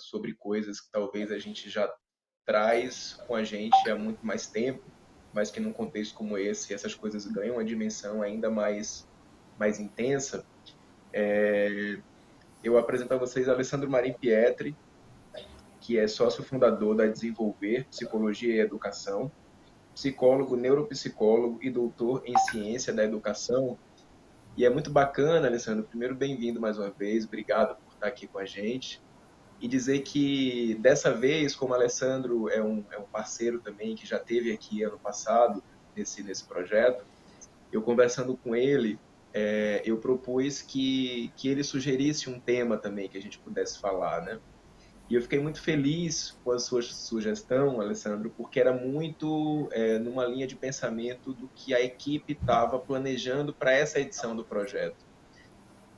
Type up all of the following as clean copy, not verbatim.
sobre coisas que talvez a gente já traz com a gente há muito mais tempo, mas que num contexto como esse, essas coisas ganham uma dimensão ainda mais intensa. Eu apresento a vocês Alessandro Marin Pietri, que é sócio fundador da Desenvolver Psicologia e Educação, psicólogo, neuropsicólogo e doutor em ciência da educação. E é muito bacana, Alessandro. Primeiro, bem-vindo mais uma vez. Obrigado por estar aqui com a gente. E dizer que dessa vez, como o Alessandro é um parceiro também que já teve aqui ano passado nesse projeto, eu conversando com ele, eu propus que ele sugerisse um tema também que a gente pudesse falar, né? E eu fiquei muito feliz com a sua sugestão, Alessandro, porque era muito numa linha de pensamento do que a equipe estava planejando para essa edição do projeto,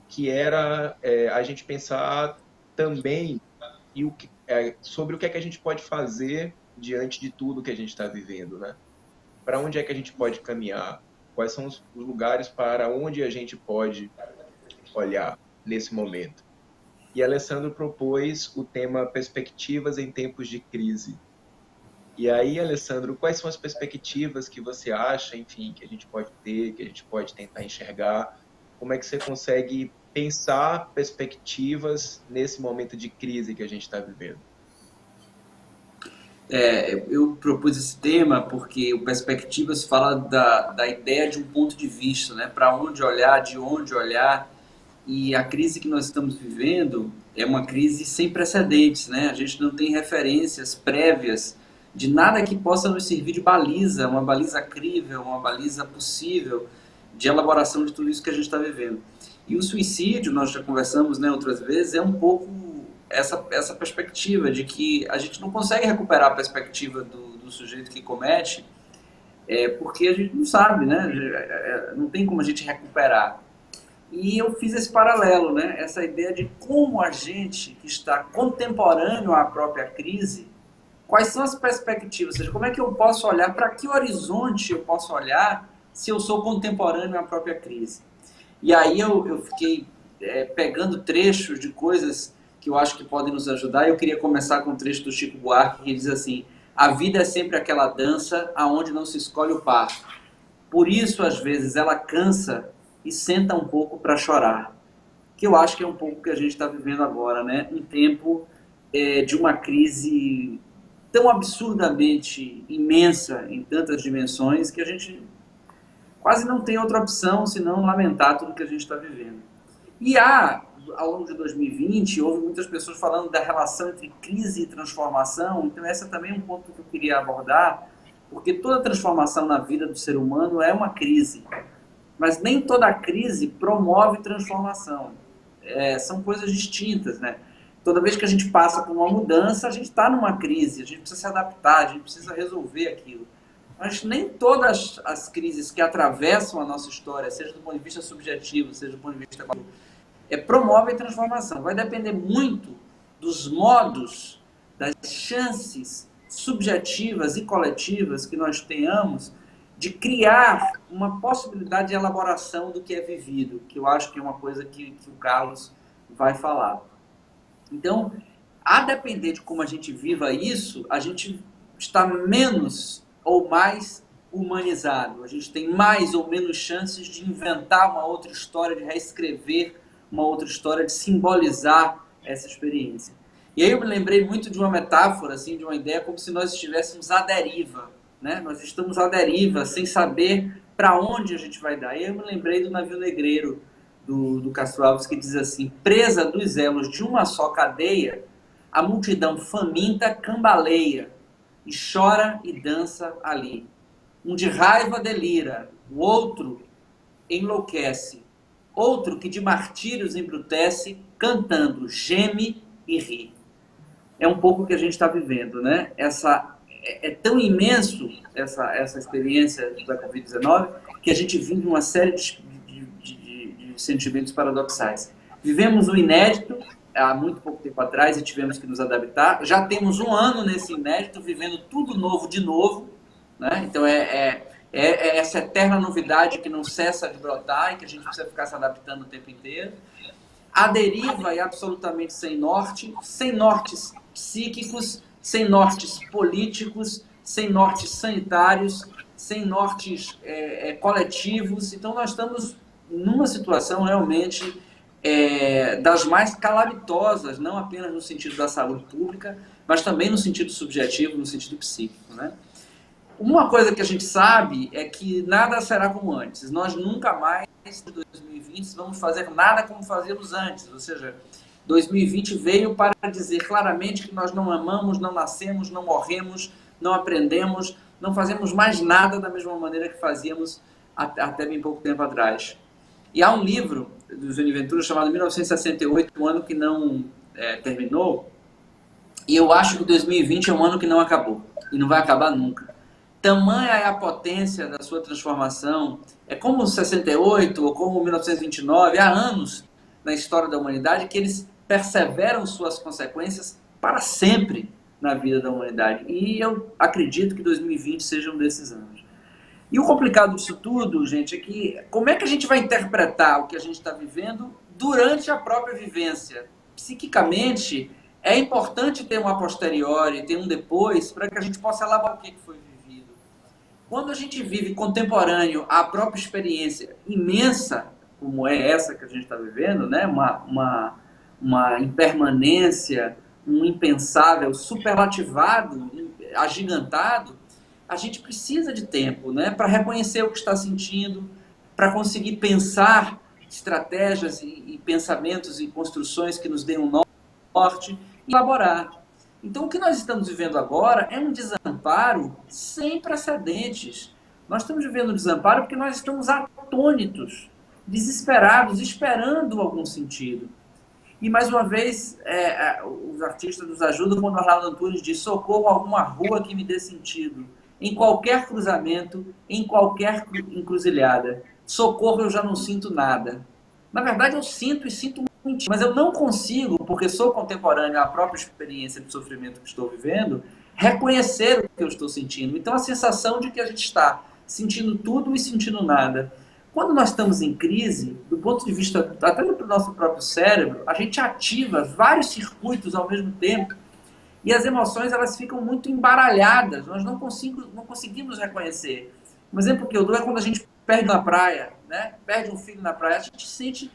que era a gente pensar também sobre o que é que a gente pode fazer diante de tudo que a gente está vivendo, né? Para onde é que a gente pode caminhar? Quais são os lugares para onde a gente pode olhar nesse momento? E Alessandro propôs o tema Perspectivas em Tempos de Crise. E aí, Alessandro, quais são as perspectivas que você acha, enfim, que a gente pode ter, que a gente pode tentar enxergar? Como é que você consegue pensar perspectivas nesse momento de crise que a gente está vivendo? Eu propus esse tema porque o Perspectivas fala da ideia de um ponto de vista, né? Para onde olhar, de onde olhar. E a crise que nós estamos vivendo é uma crise sem precedentes, né? A gente não tem referências prévias de nada que possa nos servir de baliza, uma baliza crível, uma baliza possível de elaboração de tudo isso que a gente está vivendo. E o suicídio, nós já conversamos, né, outras vezes, é um pouco essa perspectiva de que a gente não consegue recuperar a perspectiva do sujeito que comete, porque a gente não sabe, né? Não tem como a gente recuperar. E eu fiz esse paralelo, né? Essa ideia de como a gente que está contemporâneo à própria crise, quais são as perspectivas, ou seja, como é que eu posso olhar, para que horizonte eu posso olhar se eu sou contemporâneo à própria crise. E aí eu fiquei pegando trechos de coisas que eu acho que podem nos ajudar. Eu queria começar com um trecho do Chico Buarque que diz assim: a vida é sempre aquela dança aonde não se escolhe o par. Por isso, às vezes, ela cansa e senta um pouco para chorar. Que eu acho que é um pouco o que a gente está vivendo agora, né? Um tempo de uma crise tão absurdamente imensa em tantas dimensões que a gente quase não tem outra opção senão lamentar tudo que a gente está vivendo. E ao longo de 2020, houve muitas pessoas falando da relação entre crise e transformação, então esse também é um ponto que eu queria abordar, porque toda transformação na vida do ser humano é uma crise, mas nem toda crise promove transformação. São coisas distintas, né? Toda vez que a gente passa por uma mudança, a gente está numa crise, a gente precisa se adaptar, a gente precisa resolver aquilo. Mas nem todas as crises que atravessam a nossa história, seja do ponto de vista subjetivo, seja do ponto de vista promovem transformação. Vai depender muito dos modos, das chances subjetivas e coletivas que nós tenhamos de criar uma possibilidade de elaboração do que é vivido, que eu acho que é uma coisa que o Carlos vai falar. Então, a depender de como a gente viva isso, a gente está menos ou mais humanizado. A gente tem mais ou menos chances de inventar uma outra história, de reescrever uma outra história, de simbolizar essa experiência. E aí eu me lembrei muito de uma metáfora, assim, de uma ideia, como se nós estivéssemos à deriva, né? Nós estamos à deriva, sem saber para onde a gente vai dar. E aí eu me lembrei do navio negreiro do Castro Alves, que diz assim: presa dos elos de uma só cadeia, a multidão faminta cambaleia e chora e dança ali. Um de raiva delira, o outro enlouquece, outro que de martírios embrutece, cantando, geme e ri. É um pouco o que a gente está vivendo, né? É tão imenso essa experiência da Covid-19 que a gente vive uma série de sentimentos paradoxais. Vivemos o inédito há muito pouco tempo atrás e tivemos que nos adaptar. Já temos um ano nesse inédito, vivendo tudo novo de novo, né? Então é essa eterna novidade que não cessa de brotar e que a gente precisa ficar se adaptando o tempo inteiro. à deriva e absolutamente sem nortes psíquicos, sem nortes políticos, sem nortes sanitários, sem nortes coletivos. Então, nós estamos numa situação realmente das mais calamitosas, não apenas no sentido da saúde pública, mas também no sentido subjetivo, no sentido psíquico, né? Uma coisa que a gente sabe é que nada será como antes. Nós nunca mais, em 2020, vamos fazer nada como fazíamos antes. Ou seja, 2020 veio para dizer claramente que nós não amamos, não nascemos, não morremos, não aprendemos, não fazemos mais nada da mesma maneira que fazíamos até bem pouco tempo atrás. E há um livro do Jânio Ventura chamado 1968, um ano que não terminou, e eu acho que 2020 é um ano que não acabou, e não vai acabar nunca. Tamanha é a potência da sua transformação, é como 68 ou como 1929, há anos na história da humanidade que eles perseveram suas consequências para sempre na vida da humanidade. E eu acredito que 2020 seja um desses anos. E o complicado disso tudo, gente, é que como é que a gente vai interpretar o que a gente está vivendo durante a própria vivência? Psiquicamente, é importante ter um a posteriori, ter um depois, para que a gente possa elaborar o que foi vivido. Quando a gente vive contemporâneo à própria experiência imensa, como é essa que a gente está vivendo, né? uma impermanência, um impensável superlativado, agigantado, a gente precisa de tempo, né, para reconhecer o que está sentindo, para conseguir pensar estratégias e pensamentos e construções que nos deem um norte e elaborar. Então, o que nós estamos vivendo agora é um desamparo sem precedentes. Nós estamos vivendo um desamparo porque nós estamos atônitos, desesperados, esperando algum sentido. E, mais uma vez, os artistas nos ajudam quando o Arnaldo Antunes diz: socorro, alguma rua que me dê sentido. Em qualquer cruzamento, em qualquer encruzilhada. Socorro, eu já não sinto nada. Na verdade, eu sinto e sinto muito, mas eu não consigo, porque sou contemporâneo à própria experiência de sofrimento que estou vivendo, reconhecer o que eu estou sentindo. Então, a sensação de que a gente está sentindo tudo e sentindo nada. Quando nós estamos em crise, do ponto de vista até do nosso próprio cérebro, a gente ativa vários circuitos ao mesmo tempo e as emoções elas ficam muito embaralhadas, nós não conseguimos reconhecer. Um exemplo que eu dou é quando a gente perde na praia, né? Perde um filho na praia, a gente sente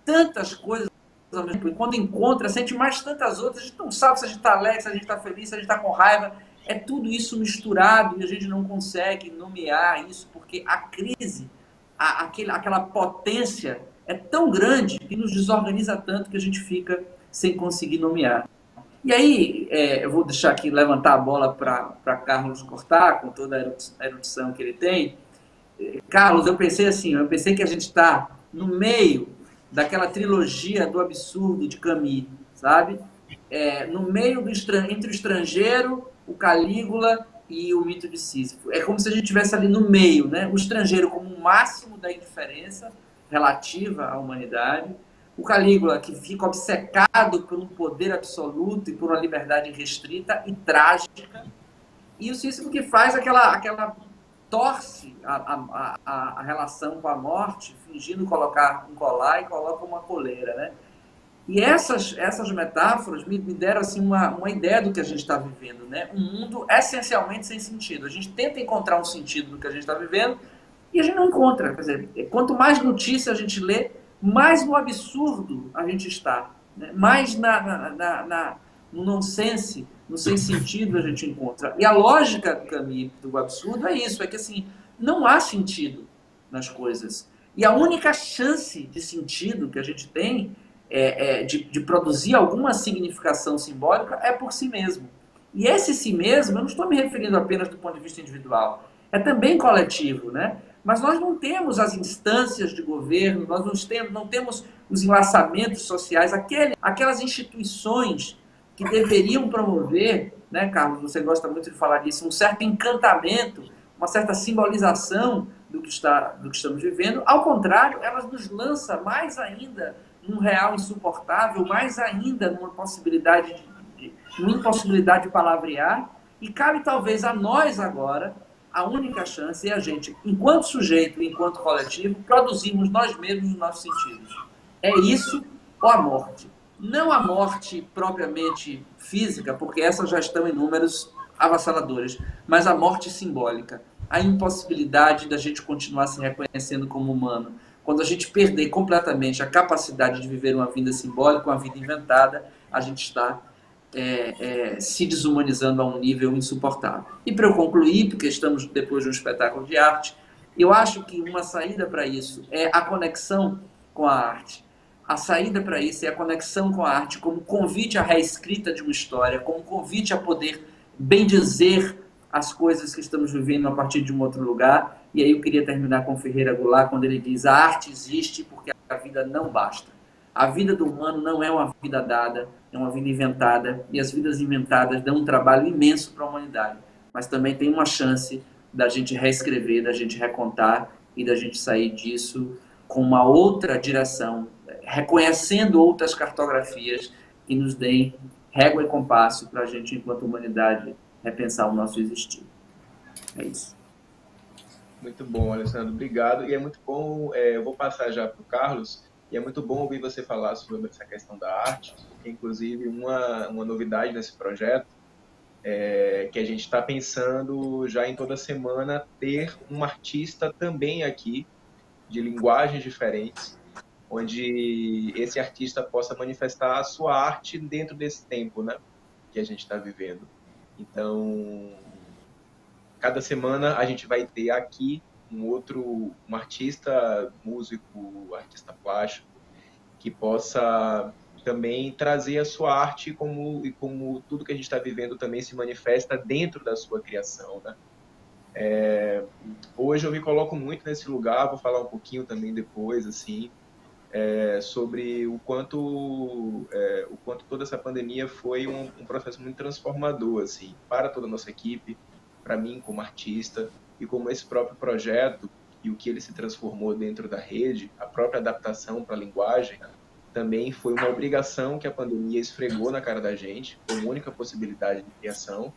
tantas coisas ao mesmo tempo, e quando encontra, sente mais tantas outras, a gente não sabe se a gente está alegre, se a gente está feliz, se a gente está com raiva, é tudo isso misturado e a gente não consegue nomear isso, porque a crise, aquela potência é tão grande que nos desorganiza tanto que a gente fica sem conseguir nomear. E aí, eu vou deixar aqui, levantar a bola para Carlos cortar, com toda a erudição que ele tem. Carlos, eu pensei assim, eu pensei que a gente está no meio daquela trilogia do absurdo de Camus, sabe? No meio entre o Estrangeiro, o Calígula e o mito de Sísifo. É como se a gente estivesse ali no meio, né? O Estrangeiro como o máximo da indiferença relativa à humanidade, o Calígula, que fica obcecado por um poder absoluto e por uma liberdade restrita e trágica, e o Sísifo que faz aquela torce a relação com a morte, fingindo colocar um colar e coloca uma coleira, né? E essas metáforas me deram assim, uma ideia do que a gente está vivendo, né? Um mundo essencialmente sem sentido. A gente tenta encontrar um sentido no que a gente está vivendo e a gente não encontra. Quer dizer, quanto mais notícia a gente lê, mais no absurdo a gente está, né? Mais no nonsense, no sem sentido a gente encontra. E a lógica do caminho do absurdo é isso, é que assim, não há sentido nas coisas. E a única chance de sentido que a gente tem de produzir alguma significação simbólica é por si mesmo. E esse si mesmo, eu não estou me referindo apenas do ponto de vista individual, é também coletivo, né? Mas nós não temos as instâncias de governo, nós não temos os enlaçamentos sociais, aquelas instituições que deveriam promover, né, Carlos, você gosta muito de falar disso, um certo encantamento, uma certa simbolização do que estamos vivendo. Ao contrário, elas nos lançam mais ainda num real insuportável, mais ainda numa impossibilidade de palavrear, e cabe talvez a nós agora, a única chance é a gente, enquanto sujeito, enquanto coletivo, produzirmos nós mesmos os nossos sentidos. É isso ou a morte. Não a morte propriamente física, porque essas já estão em números avassaladores, mas a morte simbólica, a impossibilidade da gente continuar se reconhecendo como humano. Quando a gente perder completamente a capacidade de viver uma vida simbólica, uma vida inventada, a gente está se desumanizando a um nível insuportável. E para eu concluir, porque estamos depois de um espetáculo de arte, eu acho que uma saída para isso é a conexão com a arte. A saída para isso é a conexão com a arte como convite à reescrita de uma história, como convite a poder bem dizer as coisas que estamos vivendo a partir de um outro lugar. E aí eu queria terminar com Ferreira Goulart, quando ele diz: a arte existe porque a vida não basta. A vida do humano não é uma vida dada, é uma vida inventada, e as vidas inventadas dão um trabalho imenso para a humanidade, mas também tem uma chance da gente reescrever, da gente recontar e da gente sair disso com uma outra direção, reconhecendo outras cartografias que nos deem régua e compasso para a gente, enquanto humanidade, repensar o nosso existir. É isso. Muito bom, Alessandro, obrigado. E é muito bom, eu vou passar já para o Carlos, e é muito bom ouvir você falar sobre essa questão da arte, porque, inclusive, uma novidade nesse projeto é que a gente está pensando já em toda semana ter um artista também aqui, de linguagens diferentes, onde esse artista possa manifestar a sua arte dentro desse tempo, né, que a gente está vivendo. Então, cada semana a gente vai ter aqui um artista, músico, artista plástico, que possa também trazer a sua arte como tudo que a gente está vivendo também se manifesta dentro da sua criação, né? Hoje eu me coloco muito nesse lugar, vou falar um pouquinho também depois, assim, sobre o quanto toda essa pandemia foi um processo muito transformador, assim, para toda a nossa equipe, para mim como artista, e como esse próprio projeto e o que ele se transformou dentro da rede, a própria adaptação para a linguagem, também foi uma obrigação que a pandemia esfregou na cara da gente, como única possibilidade de criação,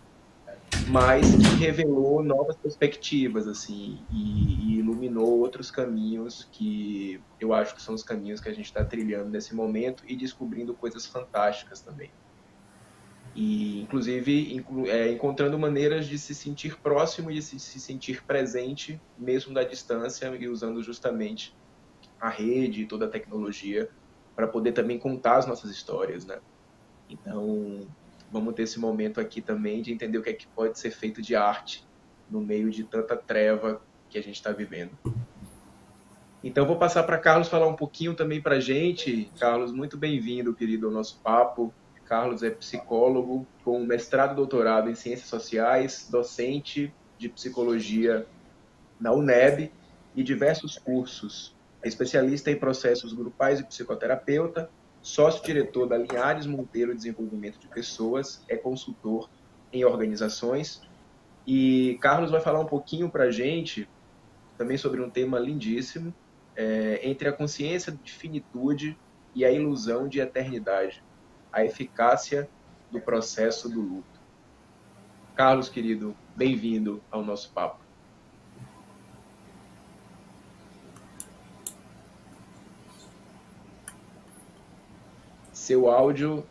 mas que revelou novas perspectivas, assim, e iluminou outros caminhos que eu acho que são os caminhos que a gente está trilhando nesse momento e descobrindo coisas fantásticas também. E, inclusive, encontrando maneiras de se sentir próximo e de se sentir presente, mesmo da distância, e usando justamente a rede e toda a tecnologia para poder também contar as nossas histórias, né? Então, vamos ter esse momento aqui também de entender o que é que pode ser feito de arte no meio de tanta treva que a gente está vivendo. Então, vou passar para Carlos falar um pouquinho também para a gente. Carlos, muito bem-vindo, querido, ao nosso papo. Carlos é psicólogo com mestrado e doutorado em Ciências Sociais, docente de psicologia na UNEB e diversos cursos. É especialista em processos grupais e psicoterapeuta, sócio-diretor da Linhares Monteiro Desenvolvimento de Pessoas, é consultor em organizações. E Carlos vai falar um pouquinho para a gente também sobre um tema lindíssimo, entre a consciência de finitude e a ilusão de eternidade, a eficácia do processo do luto. Carlos, querido, bem-vindo ao nosso papo. Seu áudio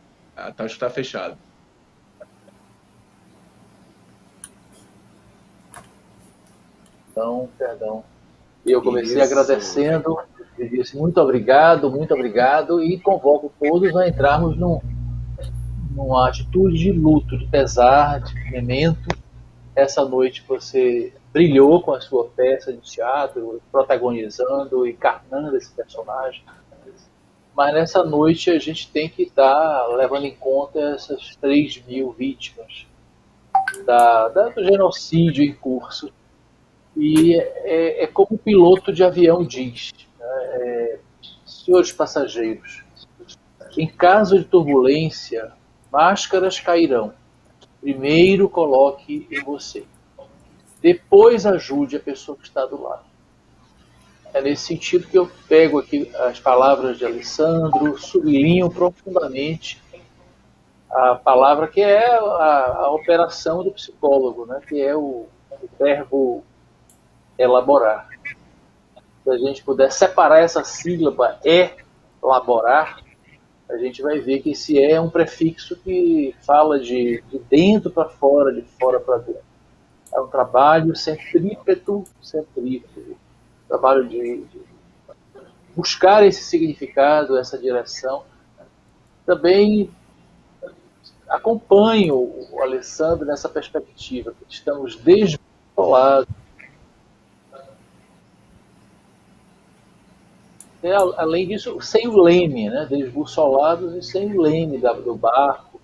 está fechado. Então, perdão. Eu comecei agradecendo, eu disse muito obrigado, e convoco todos a entrarmos numa atitude de luto, de pesar, de memento. Essa noite você brilhou com a sua peça de teatro, protagonizando, encarnando esse personagem. Mas nessa noite a gente tem que estar levando em conta essas 3.000 vítimas do genocídio em curso. E é como o piloto de avião diz, né? Senhores passageiros, em caso de turbulência, máscaras cairão. Primeiro coloque em você. Depois ajude a pessoa que está do lado. É nesse sentido que eu pego aqui as palavras de Alessandro, sublinho profundamente a palavra que é a operação do psicólogo, né? Que é o verbo elaborar. Se a gente puder separar essa sílaba elaborar, a gente vai ver que esse é um prefixo que fala de dentro para fora, de fora para dentro. É um trabalho centrípeto, centrífugo. Trabalho de buscar esse significado, essa direção. Também acompanho o Alessandro nessa perspectiva, que estamos desbolados. Além disso, sem o leme, né? Desbussolados e sem o leme do barco,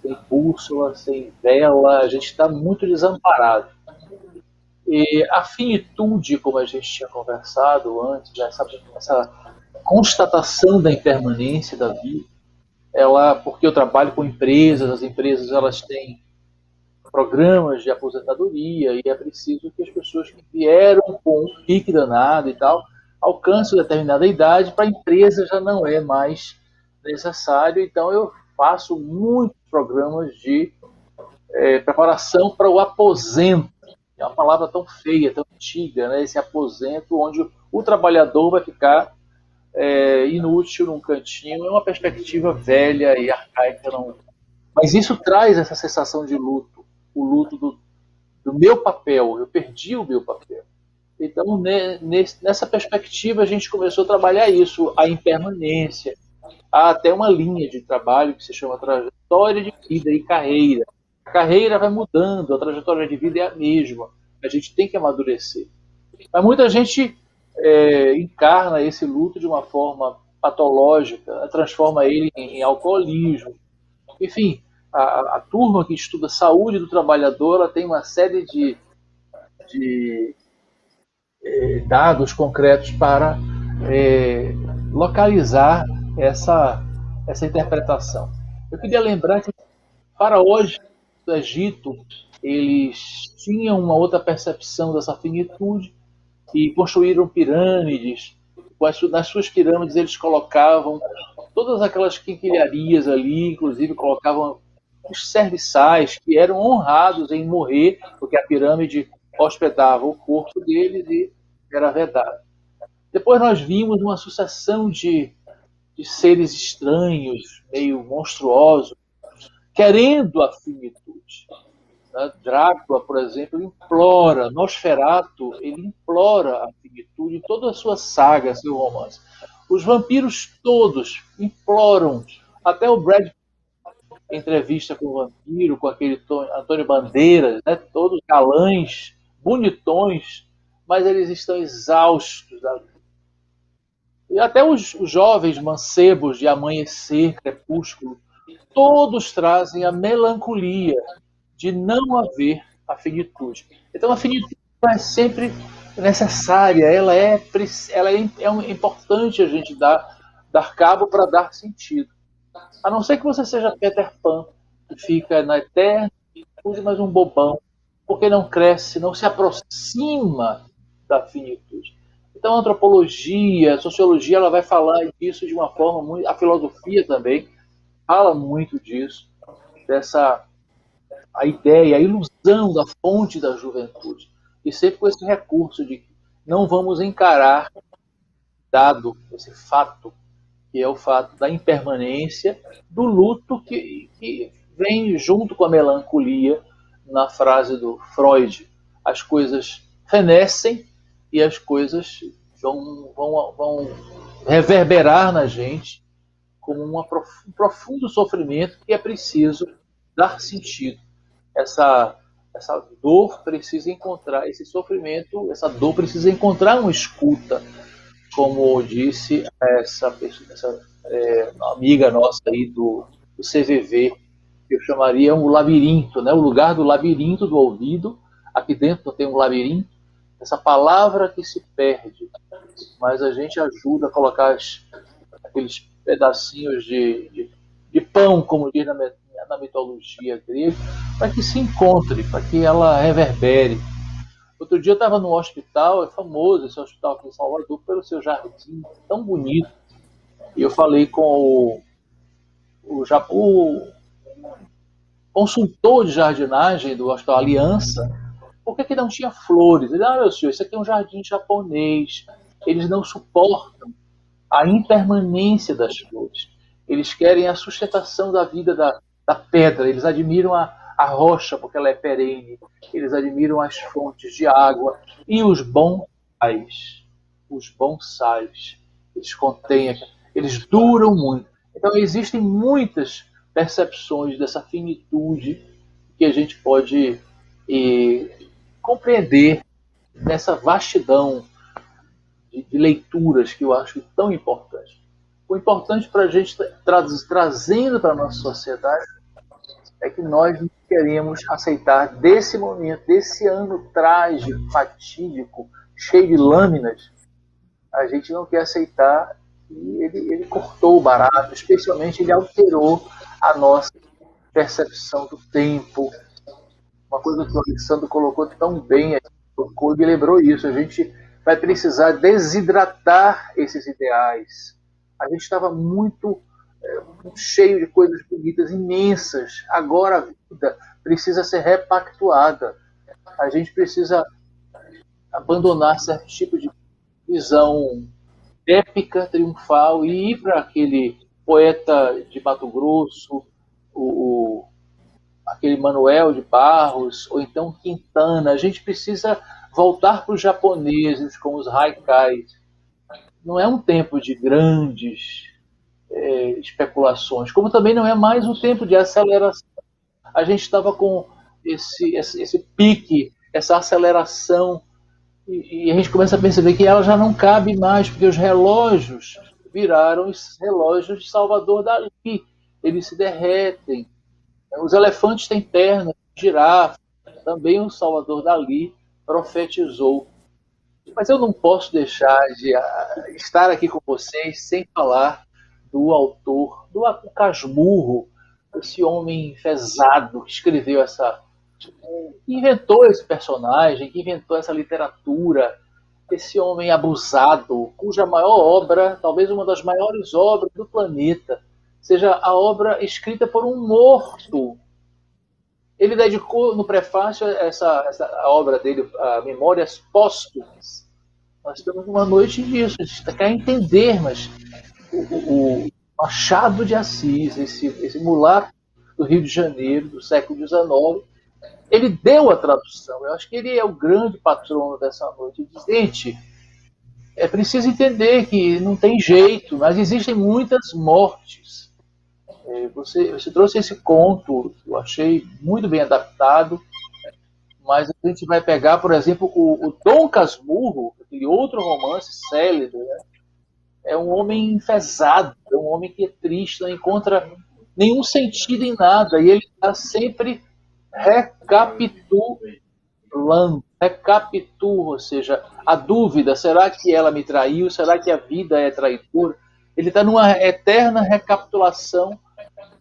sem bússola, sem vela, a gente está muito desamparado. E a finitude, como a gente tinha conversado antes, essa constatação da impermanência da vida, porque eu trabalho com empresas, as empresas elas têm programas de aposentadoria e é preciso que as pessoas que vieram com um pique danado e tal alcancem determinada idade, para a empresa já não é mais necessário, então eu faço muitos programas de preparação para o aposento. É uma palavra tão feia, tão antiga, né? Esse aposento onde o trabalhador vai ficar inútil num cantinho, é uma perspectiva velha e arcaica. Não. Mas isso traz essa sensação de luto, o luto do meu papel, eu perdi o meu papel. Então, nessa perspectiva, a gente começou a trabalhar isso, a impermanência. Há até uma linha de trabalho que se chama trajetória de vida e carreira. A carreira vai mudando, a trajetória de vida é a mesma. A gente tem que amadurecer. Mas muita gente encarna esse luto de uma forma patológica, transforma ele em alcoolismo. Enfim, a turma que estuda saúde do trabalhador, ela tem uma série de dados concretos para localizar essa interpretação. Eu queria lembrar que faraós do Egito, eles tinham uma outra percepção dessa finitude e construíram pirâmides. Nas suas pirâmides eles colocavam todas aquelas quinquilharias ali, inclusive colocavam os serviçais que eram honrados em morrer, porque a pirâmide hospedava o corpo deles e era vedado. Depois nós vimos uma sucessão de seres estranhos, meio monstruosos, querendo a finitude. Drácula, por exemplo, implora, Nosferatu, ele implora a finitude em toda a sua saga, seu romance. Os vampiros todos imploram, até o Brad entrevista com o vampiro, com aquele Antônio Bandeiras, né? Todos galãs, bonitões, mas eles estão exaustos. E até os jovens mancebos de Amanhecer, Crepúsculo, todos trazem a melancolia de não haver a finitude. Então a finitude é sempre necessária, ela é importante a gente dar cabo para dar sentido. A não ser que você seja Peter Pan, que fica na eterna finitude, mas um bobão, porque não cresce, não se aproxima da finitude. Então a antropologia, a sociologia, ela vai falar disso de uma forma muito... A filosofia também fala muito disso, a ideia, a ilusão da fonte da juventude. E sempre com esse recurso de que não vamos encarar, dado esse fato, que é o fato da impermanência, do luto que vem junto com a melancolia, na frase do Freud. As coisas fenecem e as coisas vão reverberar na gente como um profundo sofrimento que é preciso dar sentido. Essa dor precisa encontrar, esse sofrimento, essa dor precisa encontrar uma escuta, como disse essa amiga nossa aí do CVV, que eu chamaria um labirinto, né? O lugar do labirinto do ouvido. Aqui dentro tem um labirinto, essa palavra que se perde, mas a gente ajuda a colocar aqueles pedacinhos de pão, como diz na mitologia grega, para que se encontre, para que ela reverbere. Outro dia eu estava no hospital, é famoso esse hospital aqui em Salvador, pelo seu jardim tão bonito, e eu falei com o consultor de jardinagem do Hospital Aliança, por que não tinha flores? Ele disse, meu senhor, isso aqui é um jardim japonês, eles não suportam a impermanência das flores. eles querem a sustentação da vida da pedra, eles admiram a rocha porque ela é perene, eles admiram as fontes de água e os bonsais, eles contêm, eles duram muito. Então existem muitas percepções dessa finitude que a gente pode compreender nessa vastidão de leituras que eu acho tão importante. O importante para a gente trazendo para a nossa sociedade é que nós não queremos aceitar desse momento, desse ano trágico, fatídico, cheio de lâminas, a gente não quer aceitar que ele cortou o barato, especialmente ele alterou a nossa percepção do tempo. Uma coisa que o Alessandro colocou tão bem, ele lembrou isso, a gente vai precisar desidratar esses ideais. A gente estava muito cheio de coisas bonitas, imensas. Agora a vida precisa ser repactuada. A gente precisa abandonar certo tipo de visão épica, triunfal, e ir para aquele poeta de Mato Grosso, aquele Manuel de Barros, ou então Quintana. A gente precisa voltar para os japoneses com os haikais. Não é um tempo de grandes especulações, como também não é mais um tempo de aceleração. A gente estava com esse pique, essa aceleração, e a gente começa a perceber que ela já não cabe mais, porque os relógios viraram os relógios de Salvador Dalí. Eles se derretem. Os elefantes têm pernas, girafa. Também o Salvador Dalí profetizou. Mas eu não posso deixar de estar aqui com vocês sem falar do autor, do Casmurro, esse homem enfesado que escreveu que inventou esse personagem, que inventou essa literatura, esse homem abusado, cuja maior obra, talvez uma das maiores obras do planeta, seja a obra escrita por um morto. Ele dedicou no prefácio a obra dele a Memórias Póstumas. Nós estamos numa noite disso, a gente quer entender, mas o Machado de Assis, esse mulato do Rio de Janeiro, do século XIX, ele deu a tradução. Eu acho que ele é o grande patrono dessa noite. Gente, é preciso entender que não tem jeito, mas existem muitas mortes. Você trouxe esse conto, eu achei muito bem adaptado, mas a gente vai pegar, por exemplo, o Dom Casmurro, aquele outro romance célebre, né? É um homem enfesado, é um homem que é triste, não encontra nenhum sentido em nada, e ele está sempre recapitulando, ou seja, a dúvida, será que ela me traiu, será que a vida é traidora? Ele está numa eterna recapitulação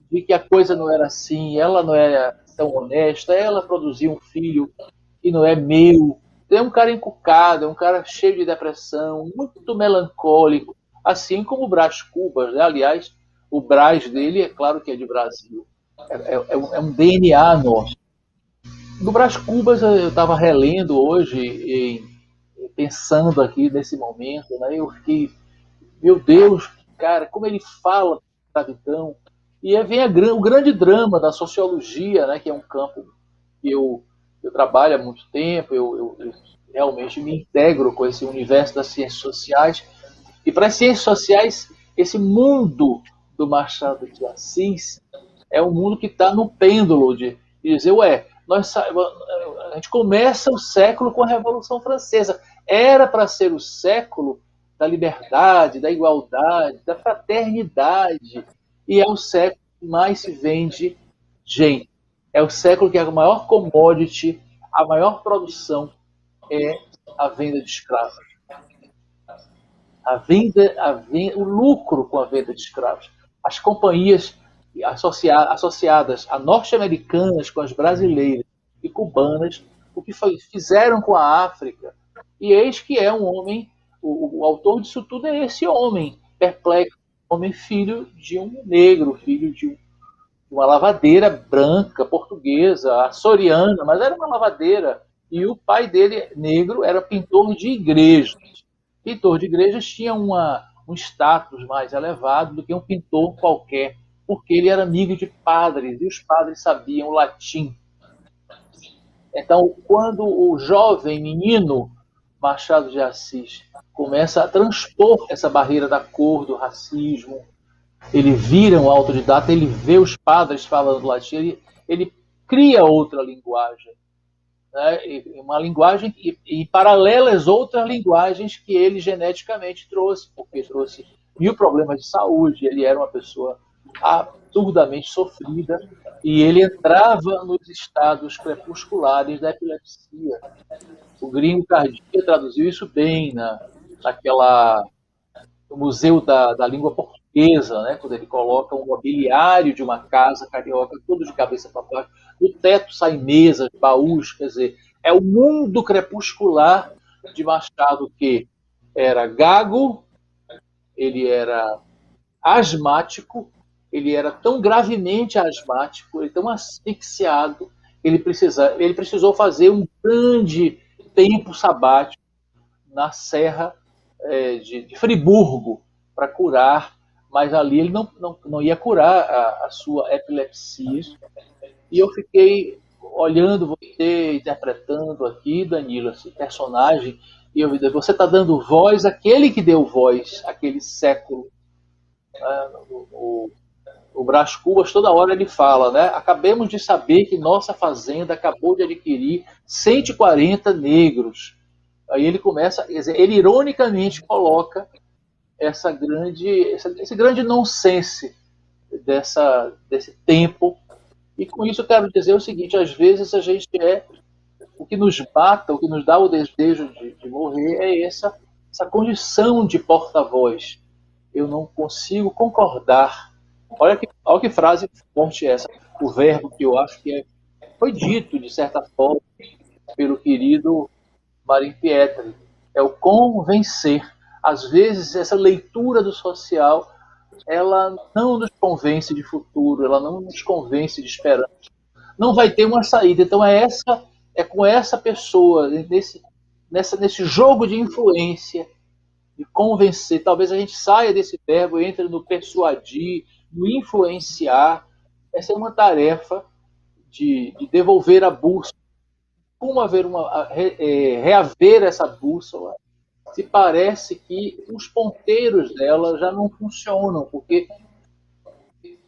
de que a coisa não era assim, ela não era tão honesta, ela produziu um filho que não é meu. É um cara encucado, é um cara cheio de depressão, muito melancólico, assim como o Brás Cubas, né? Aliás, o Brás dele, é claro que é de Brasil, é um DNA nosso. Do Brás Cubas eu estava relendo hoje, pensando aqui nesse momento, né? Eu fiquei, meu Deus, cara, como ele fala da escravidão. E aí vem o grande drama da sociologia, né? Que é um campo que eu trabalho há muito tempo, eu realmente me integro com esse universo das ciências sociais. E para as ciências sociais, esse mundo do Machado de Assis é um mundo que está no pêndulo de dizer, a gente começa o século com a Revolução Francesa. Era para ser o século da liberdade, da igualdade, da fraternidade. E é o século que mais se vende gente. É o século que a maior commodity, a maior produção é a venda de escravos. O lucro com a venda de escravos. As companhias associadas a norte-americanas com as brasileiras e cubanas, o que fizeram com a África. E eis que é um homem, o autor disso tudo é esse homem perplexo, homem filho de um negro, filho de uma lavadeira branca, portuguesa, açoriana, mas era uma lavadeira. E o pai dele, negro, era pintor de igrejas. Pintor de igrejas tinha uma um status mais elevado do que um pintor qualquer, porque ele era amigo de padres, e os padres sabiam latim. Então, quando o jovem menino Machado de Assis começa a transpor essa barreira da cor, do racismo, ele vira um autodidata, ele vê os padres falando latim, ele cria outra linguagem, né? Uma linguagem e paralelas outras linguagens que ele geneticamente trouxe, porque trouxe mil problemas de saúde, ele era uma pessoa absurdamente sofrida, e ele entrava nos estados crepusculares da epilepsia. O Gringo Cardia traduziu isso bem no Museu da Língua Portuguesa, né, quando ele coloca um mobiliário de uma casa carioca, todo de cabeça para baixo, do teto saem mesas, baús, quer dizer, é o mundo crepuscular de Machado, que era gago, ele era asmático, ele era tão gravemente asmático, ele tão asfixiado, ele precisou fazer um grande tempo sabático na Serra de Friburgo para curar, mas ali ele não ia curar a sua epilepsia. E eu fiquei olhando você, interpretando aqui, Danilo, esse personagem, e eu vi, você está dando voz àquele que deu voz àquele século. O Brás Cubas, toda hora ele fala, né? Acabemos de saber que nossa fazenda acabou de adquirir 140 negros. Aí ele começa, ele ironicamente coloca esse grande nonsense desse tempo. E com isso eu quero dizer o seguinte: às vezes a gente o que nos mata, o que nos dá o desejo de morrer é essa condição de porta-voz. Eu não consigo concordar. Olha que frase forte essa. O verbo que eu acho que foi dito, de certa forma, pelo querido Marin Pietri. É o convencer. Às vezes, essa leitura do social, ela não nos convence de futuro, ela não nos convence de esperança. Não vai ter uma saída. Então, é com essa pessoa, nesse jogo de influência, de convencer. Talvez a gente saia desse verbo, entre no persuadir, no influenciar. Essa é uma tarefa de devolver a bússola. Como reaver essa bússola, se parece que os ponteiros dela já não funcionam, porque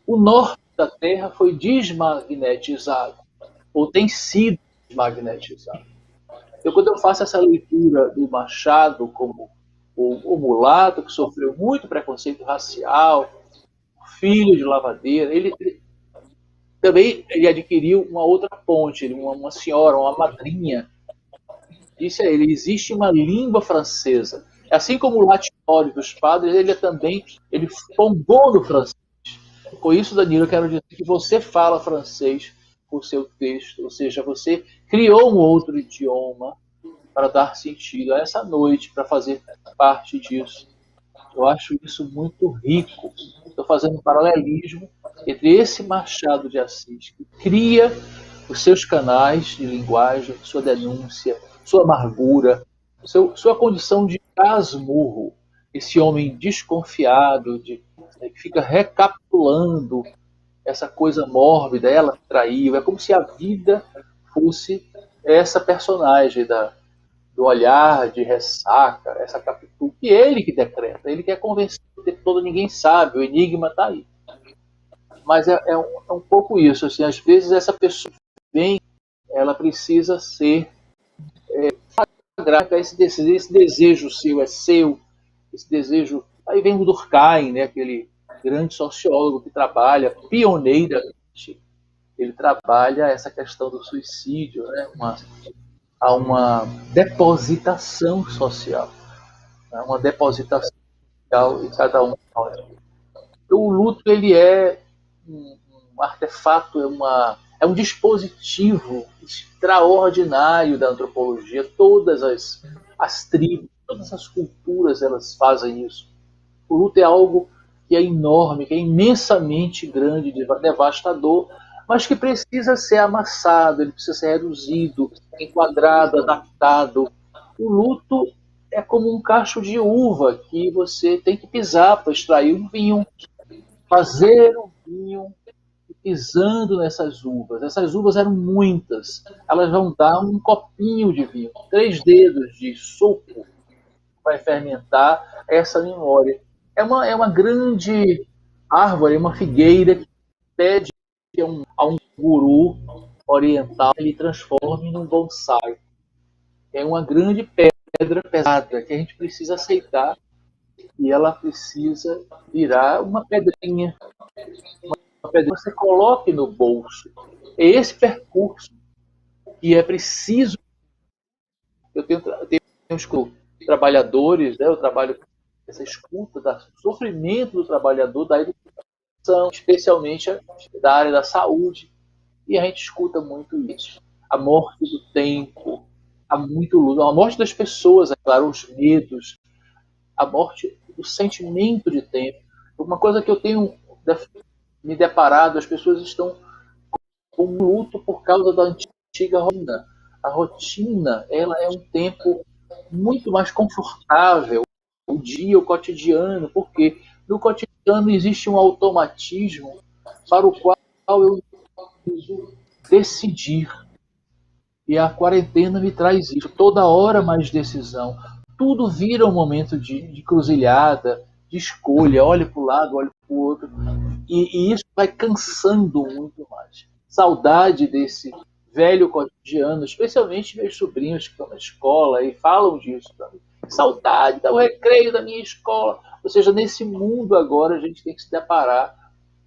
o norte da Terra foi desmagnetizado, ou tem sido desmagnetizado. Então, quando eu faço essa leitura do Machado como o mulato que sofreu muito preconceito racial, filho de lavadeira, ele adquiriu uma outra ponte, uma senhora, uma madrinha. Disse a ele: existe uma língua francesa. Assim como o latinório dos padres, ele tombou no francês. Com isso, Danilo, eu quero dizer que você fala francês com o seu texto, ou seja, você criou um outro idioma para dar sentido a essa noite, para fazer parte disso. Eu acho isso muito rico. Estou fazendo um paralelismo entre esse Machado de Assis, que cria os seus canais de linguagem, sua denúncia, sua amargura, sua condição de casmurro, esse homem desconfiado, que fica recapitulando essa coisa mórbida, ela traiu. É como se a vida fosse essa personagem do olhar de ressaca, essa captura, que ele que decreta, ele quer convencer o tempo todo, ninguém sabe, o enigma está aí. Mas é um pouco isso, assim, às vezes essa pessoa vem, ela precisa ser sagrada, esse desejo seu é seu, esse desejo. Aí vem o Durkheim, né, aquele grande sociólogo que trabalha pioneiramente, ele trabalha essa questão do suicídio, né, há uma depositação social, uma depositação social em cada um de nós. Então, o luto, ele é um artefato, é um dispositivo extraordinário da antropologia. Todas as tribos, todas as culturas, elas fazem isso. O luto é algo que é enorme, que é imensamente grande, devastador, mas que precisa ser amassado, ele precisa ser reduzido, enquadrado, adaptado. O luto é como um cacho de uva que você tem que pisar para extrair um vinho, fazer um vinho pisando nessas uvas. Essas uvas eram muitas. Elas vão dar um copinho de vinho, 3 dedos de suco vai fermentar essa memória. É uma grande árvore, uma figueira que pede a um guru oriental que ele transforme num bonsai. É uma grande pedra pesada que a gente precisa aceitar e ela precisa virar uma pedrinha, uma pedrinha que você coloque no bolso. É esse percurso que é preciso. Eu tenho trabalhadores, né? Eu trabalho com essa escuta do sofrimento do trabalhador, da educação, especialmente da área da saúde, e a gente escuta muito isso. A morte do tempo, há muito luto, a morte das pessoas, é claro, os medos, a morte do sentimento de tempo. Uma coisa que eu tenho me deparado, as pessoas estão com luto por causa da antiga rotina. A rotina, ela é um tempo muito mais confortável, o dia, o cotidiano, porque no cotidiano existe um automatismo para o qual eu preciso decidir. E a quarentena me traz isso. Toda hora mais decisão. Tudo vira um momento de cruzilhada, de escolha. Olha para o lado, olha para o outro. E isso vai cansando muito mais. Saudade desse velho cotidiano, especialmente meus sobrinhos que estão na escola e falam disso também. Saudade do recreio da minha escola. Ou seja, nesse mundo agora a gente tem que se deparar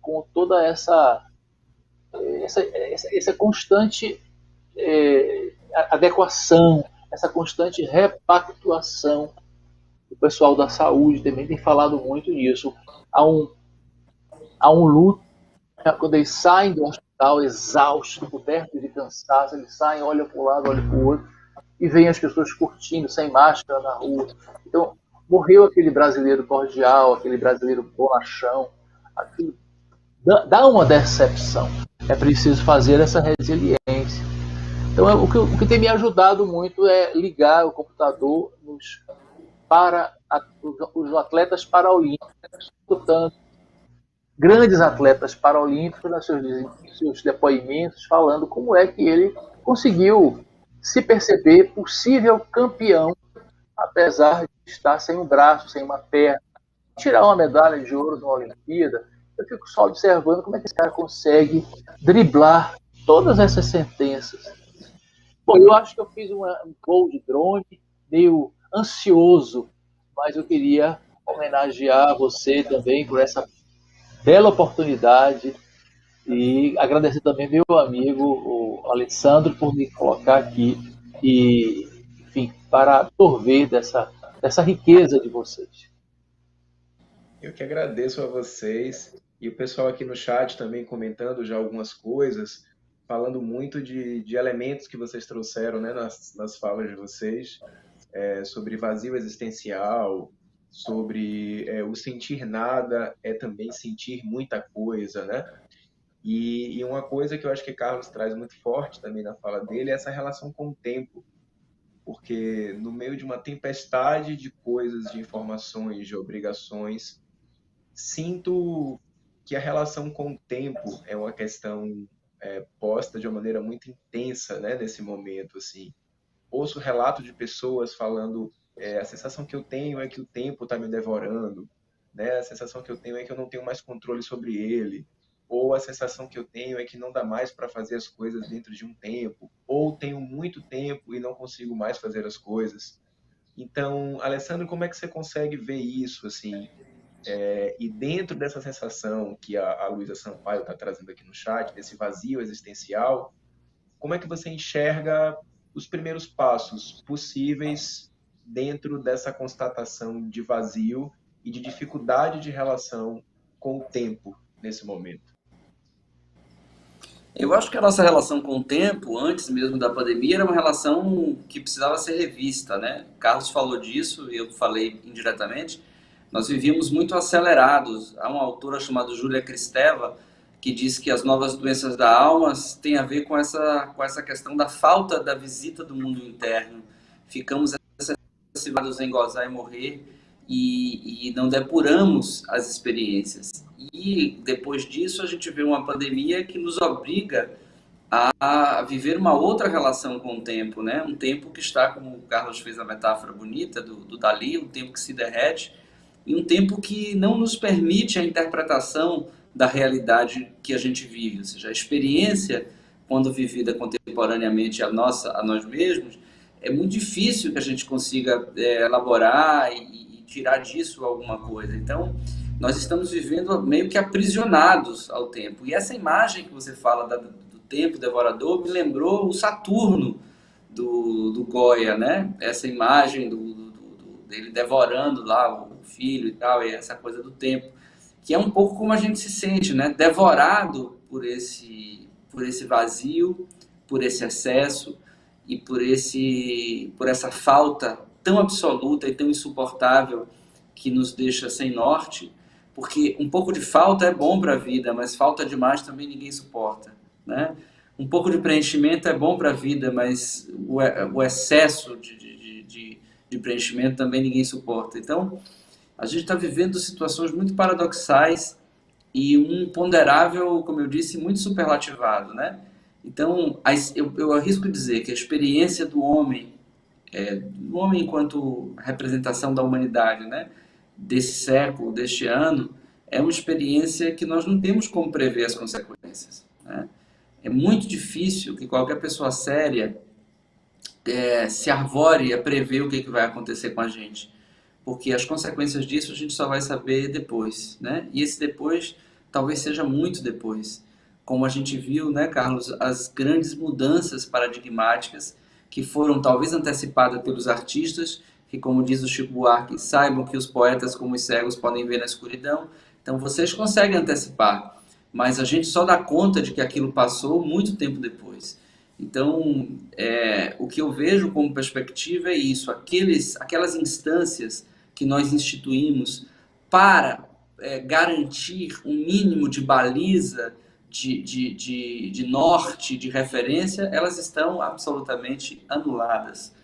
com toda essa constante adequação, essa constante repactuação. O pessoal da saúde também tem falado muito nisso. Há um luto, quando eles saem do hospital exaustos, cobertos de cansaço, eles saem, olham para um lado, olham para o outro, e veem as pessoas curtindo, sem máscara na rua. Então, morreu aquele brasileiro cordial, aquele brasileiro bonachão. Aquilo dá uma decepção. É preciso fazer essa resiliência. Então, o que tem me ajudado muito é ligar o computador para os atletas paraolímpicos, escutando grandes atletas paraolímpicos nos seus depoimentos, falando como é que ele conseguiu se perceber possível campeão, apesar de estar sem um braço, sem uma perna, tirar uma medalha de ouro numa Olimpíada. Eu fico só observando como é que esse cara consegue driblar todas essas sentenças. Bom, eu acho que eu fiz um voo de drone meio ansioso, mas eu queria homenagear você também por essa bela oportunidade e agradecer também meu amigo, o Alessandro, por me colocar aqui e, enfim, para absorver dessa riqueza de vocês. Eu que agradeço a vocês e o pessoal aqui no chat também comentando já algumas coisas, falando muito de elementos que vocês trouxeram, né, nas falas de vocês, sobre vazio existencial, sobre o sentir nada é também sentir muita coisa, né? E uma coisa que eu acho que Carlos traz muito forte também na fala dele é essa relação com o tempo, porque no meio de uma tempestade de coisas, de informações, de obrigações, sinto que a relação com o tempo é uma questão posta de uma maneira muito intensa, né, nesse momento, assim. Ouço relato de pessoas falando, a sensação que eu tenho é que o tempo está me devorando, né? A sensação que eu tenho é que eu não tenho mais controle sobre ele, ou a sensação que eu tenho é que não dá mais para fazer as coisas dentro de um tempo, ou tenho muito tempo e não consigo mais fazer as coisas. Então, Alessandro, como é que você consegue ver isso, assim? E dentro dessa sensação que a Luísa Sampaio está trazendo aqui no chat, desse vazio existencial, como é que você enxerga os primeiros passos possíveis dentro dessa constatação de vazio e de dificuldade de relação com o tempo nesse momento? Eu acho que a nossa relação com o tempo, antes mesmo da pandemia, era uma relação que precisava ser revista, né? Carlos falou disso, eu falei indiretamente. Nós vivíamos muito acelerados. Há uma autora chamada Júlia Kristeva que diz que as novas doenças da alma têm a ver com essa questão da falta da visita do mundo interno. Ficamos situados em gozar e morrer e não depuramos as experiências. E depois disso a gente vê uma pandemia que nos obriga a viver uma outra relação com o tempo, né? Um tempo que está, como o Carlos fez a metáfora bonita do Dalí, um tempo que se derrete e um tempo que não nos permite a interpretação da realidade que a gente vive, ou seja, a experiência, quando vivida contemporaneamente a nós mesmos, é muito difícil que a gente consiga elaborar e tirar disso alguma coisa. Então, nós estamos vivendo meio que aprisionados ao tempo. E essa imagem que você fala do tempo devorador me lembrou o Saturno do Goya, né? Essa imagem dele devorando lá o filho e tal, e essa coisa do tempo, que é um pouco como a gente se sente, né? Devorado por esse vazio, por esse excesso e por essa falta tão absoluta e tão insuportável que nos deixa sem norte, porque um pouco de falta é bom para a vida, mas falta demais também ninguém suporta, né? Um pouco de preenchimento é bom para a vida, mas o excesso de preenchimento também ninguém suporta. Então, a gente está vivendo situações muito paradoxais e um imponderável, como eu disse, muito superlativado, né? Então, eu arrisco dizer que a experiência do homem enquanto representação da humanidade, né? Desse século, deste ano, é uma experiência que nós não temos como prever as consequências, né? É muito difícil que qualquer pessoa séria se arvore a prever o que vai acontecer com a gente, porque as consequências disso a gente só vai saber depois, né? E esse depois talvez seja muito depois, como a gente viu, né, Carlos, as grandes mudanças paradigmáticas que foram talvez antecipadas pelos artistas, que, como diz o Chico Buarque, saibam que os poetas como os cegos podem ver na escuridão. Então vocês conseguem antecipar, mas a gente só dá conta de que aquilo passou muito tempo depois. Então, o que eu vejo como perspectiva é isso, aquelas instâncias que nós instituímos para garantir um mínimo de baliza, de norte, de referência, elas estão absolutamente anuladas.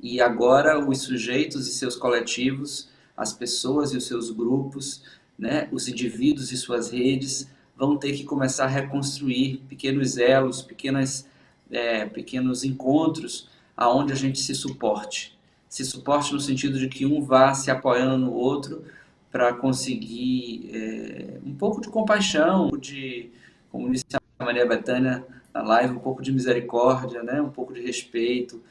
E agora os sujeitos e seus coletivos, as pessoas e os seus grupos, né, os indivíduos e suas redes, vão ter que começar a reconstruir pequenos elos, pequenos encontros aonde a gente se suporte. Se suporte no sentido de que um vá se apoiando no outro para conseguir um pouco de compaixão, como disse a Maria Bethânia na live, um pouco de misericórdia, né? Um pouco de respeito,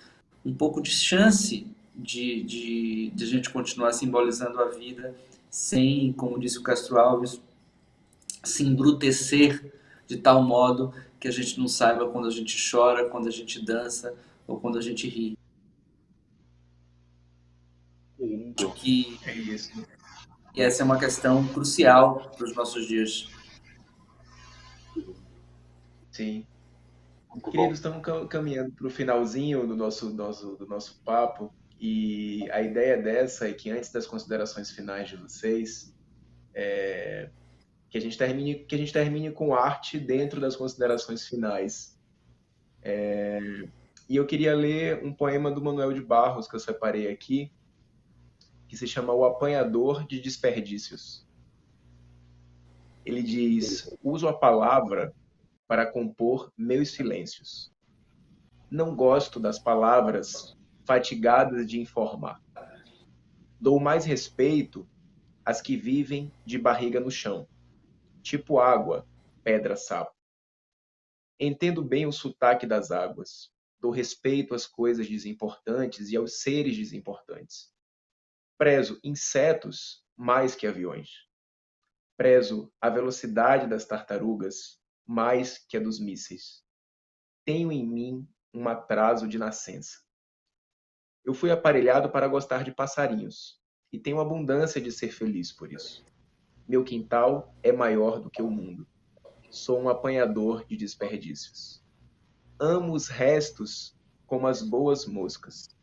um pouco de chance de a gente continuar simbolizando a vida sem, como disse o Castro Alves, se embrutecer de tal modo que a gente não saiba quando a gente chora, quando a gente dança ou quando a gente ri. Acho que É isso. essa é uma questão crucial para os nossos dias. Sim. Queridos, estamos caminhando para o finalzinho do nosso papo e a ideia dessa é que antes das considerações finais de vocês, que a gente termine com arte dentro das considerações finais. E eu queria ler um poema do Manuel de Barros que eu separei aqui, que se chama O Apanhador de Desperdícios. Ele diz: uso a palavra para compor meus silêncios. Não gosto das palavras fatigadas de informar. Dou mais respeito às que vivem de barriga no chão, tipo água, pedra, sapo. Entendo bem o sotaque das águas. Dou respeito às coisas desimportantes e aos seres desimportantes. Prezo insetos mais que aviões. Prezo a velocidade das tartarugas mais que a dos mísseis. Tenho em mim um atraso de nascença. Eu fui aparelhado para gostar de passarinhos e tenho abundância de ser feliz por isso. Meu quintal é maior do que o mundo. Sou um apanhador de desperdícios. Amo os restos como as boas moscas.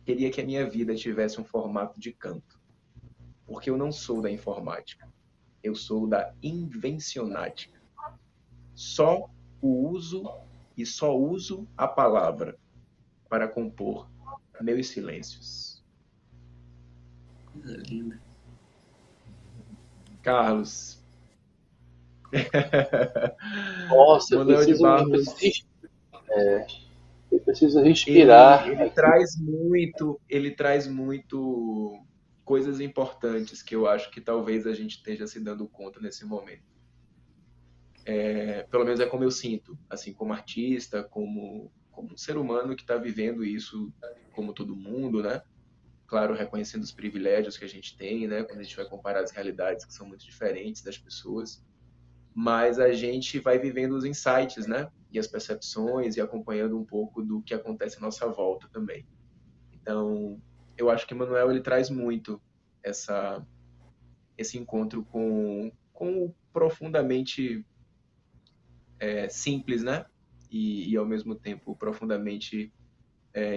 Queria que a minha vida tivesse um formato de canto, porque eu não sou da informática. Eu sou da invencionática. Só uso a palavra para compor meus silêncios. Coisa linda. Carlos. Nossa, Manuel de Barros, eu preciso ele, respirar ele aqui. traz muito, ele traz muito coisas importantes que eu acho que talvez a gente esteja se dando conta nesse momento. Pelo menos é como eu sinto, assim, como artista, como um ser humano que está vivendo isso como todo mundo, né? Claro, reconhecendo os privilégios que a gente tem, né? Quando a gente vai comparar as realidades que são muito diferentes das pessoas, mas a gente vai vivendo os insights, né? E as percepções e acompanhando um pouco do que acontece à nossa volta também. Então, eu acho que Manuel ele traz muito essa esse encontro com o profundamente simples, né? E ao mesmo tempo profundamente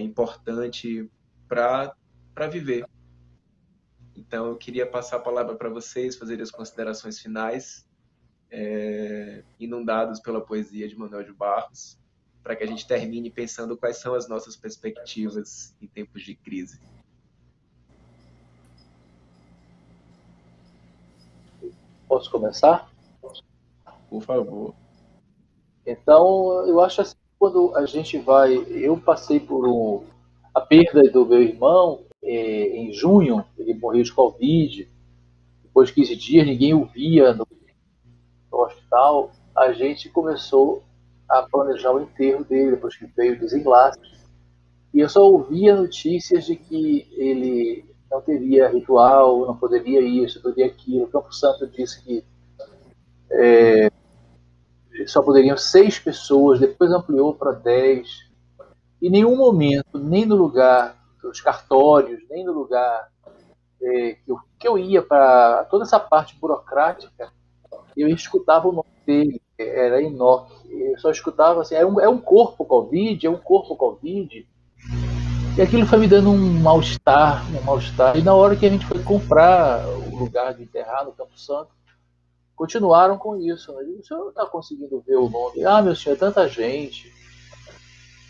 importante para viver. Então, eu queria passar a palavra para vocês, fazer as considerações finais, inundados pela poesia de Manuel de Barros, para que a gente termine pensando quais são as nossas perspectivas em tempos de crise. Posso começar? Por favor. Então, eu acho assim, quando a gente vai. Eu passei por a perda do meu irmão em junho, ele morreu de Covid. Depois de 15 dias, ninguém o via no hospital. A gente começou a planejar o enterro dele, depois que veio o desenlace. E eu só ouvia notícias de que ele não teria ritual, não poderia isso, não poderia aquilo. O Campo Santo disse que só poderiam 6 pessoas, depois ampliou para 10. Em nenhum momento, nem no lugar dos cartórios, nem no lugar que eu ia para toda essa parte burocrática, eu escutava o nome dele, era Enoque. Eu só escutava assim, é um corpo Covid, é um corpo Covid. E aquilo foi me dando um mal-estar, um mal-estar. E na hora que a gente foi comprar o lugar de enterrar no Campo Santo, continuaram com isso. Né? O senhor não está conseguindo ver o nome? Ah, meu senhor, é tanta gente.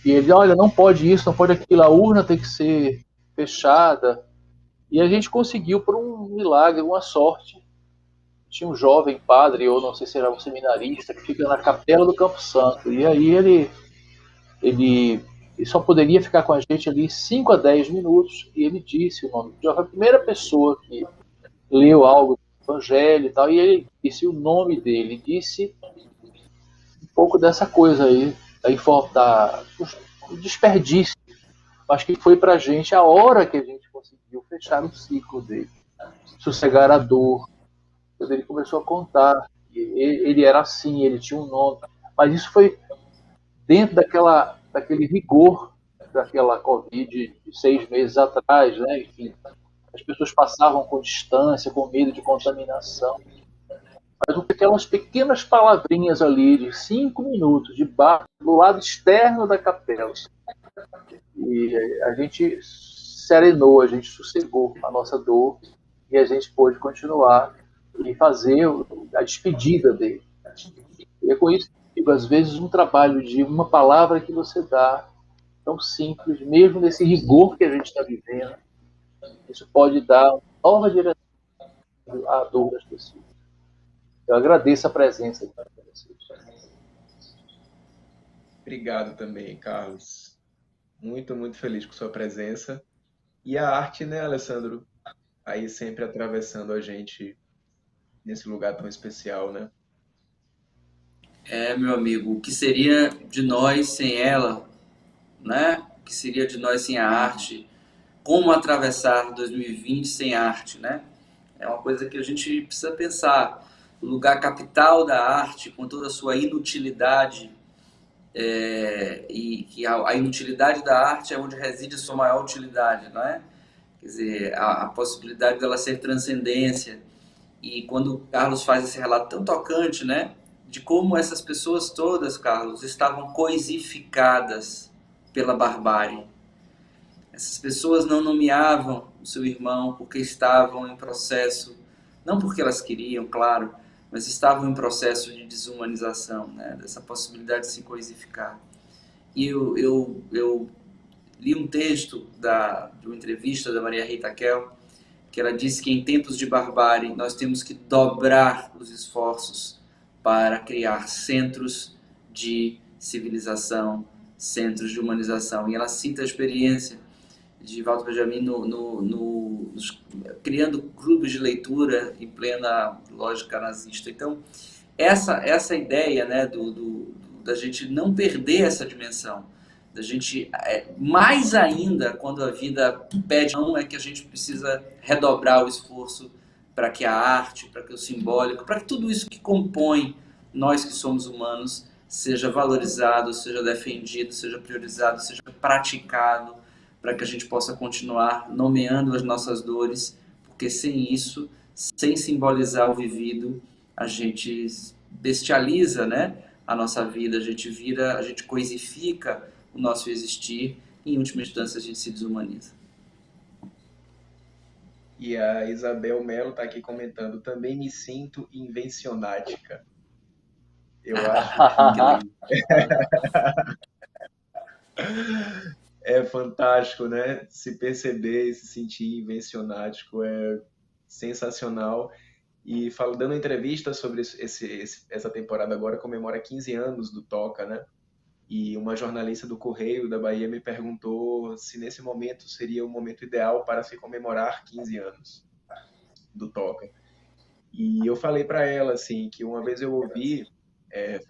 E ele, olha, não pode isso, não pode aquilo, a urna tem que ser fechada. E a gente conseguiu, por um milagre, uma sorte. Tinha um jovem padre, ou não sei se era um seminarista, que fica na capela do Campo Santo. E aí ele só poderia ficar com a gente ali 5 a 10 minutos. E ele disse o nome. Já foi a primeira pessoa que leu algo do Evangelho e tal. E ele disse o nome dele. Disse um pouco dessa coisa aí, do desperdício. Mas que foi pra gente a hora que a gente conseguiu fechar o ciclo dele. Sossegar a dor. Quando ele começou a contar. Ele era assim, ele tinha um nome. Mas isso foi dentro daquele rigor daquela Covid de 6 meses atrás, né? Enfim, as pessoas passavam com distância, com medo de contaminação. Mas aquelas pequenas palavrinhas ali de 5 minutos de bar do lado externo da capela. E a gente serenou, a gente sossegou a nossa dor e a gente pôde continuar e fazer a despedida dele. E é com isso que, às vezes, um trabalho de uma palavra que você dá, tão simples, mesmo nesse rigor que a gente está vivendo, isso pode dar uma nova direção à dor das pessoas. Eu agradeço a presença de vocês. Obrigado também, Carlos. Muito, muito feliz com sua presença. E a arte, né, Alessandro? Aí sempre atravessando a gente nesse lugar tão especial, né? É, meu amigo, o que seria de nós sem ela, né? O que seria de nós sem a arte? Como atravessar 2020 sem arte, né? É uma coisa que a gente precisa pensar. O lugar capital da arte, com toda a sua inutilidade, e que a inutilidade da arte é onde reside a sua maior utilidade, não é? Quer dizer, a possibilidade dela ser transcendência. E quando o Carlos faz esse relato tão tocante, né? De como essas pessoas todas, Carlos, estavam coisificadas pela barbárie. Essas pessoas não nomeavam o seu irmão porque estavam em processo, não porque elas queriam, claro, mas estavam em processo de desumanização, né? Dessa possibilidade de se coisificar. E eu li um texto de uma entrevista da Maria Rita Kel, que ela disse que em tempos de barbárie nós temos que dobrar os esforços para criar centros de civilização, centros de humanização. E ela cita a experiência de Walter Benjamin criando grupos de leitura em plena lógica nazista. Então, essa ideia, né, da gente não perder essa dimensão, da gente, mais ainda quando a vida pede, não é que a gente precisa redobrar o esforço para que a arte, para que o simbólico, para que tudo isso que compõe nós que somos humanos seja valorizado, seja defendido, seja priorizado, seja praticado, para que a gente possa continuar nomeando as nossas dores, porque sem isso, sem simbolizar o vivido, a gente bestializa, né, a nossa vida, a gente coisifica o nosso existir e, em última instância, a gente se desumaniza. E a Isabel Melo está aqui comentando, também me sinto invencionática. Eu acho que é fantástico, né? Se perceber e se sentir invencionático é sensacional. E dando entrevista sobre essa temporada agora, comemora 15 anos do Toca, né? E uma jornalista do Correio da Bahia me perguntou se nesse momento seria o momento ideal para se comemorar 15 anos do Toca. E eu falei para ela assim que uma vez eu ouvi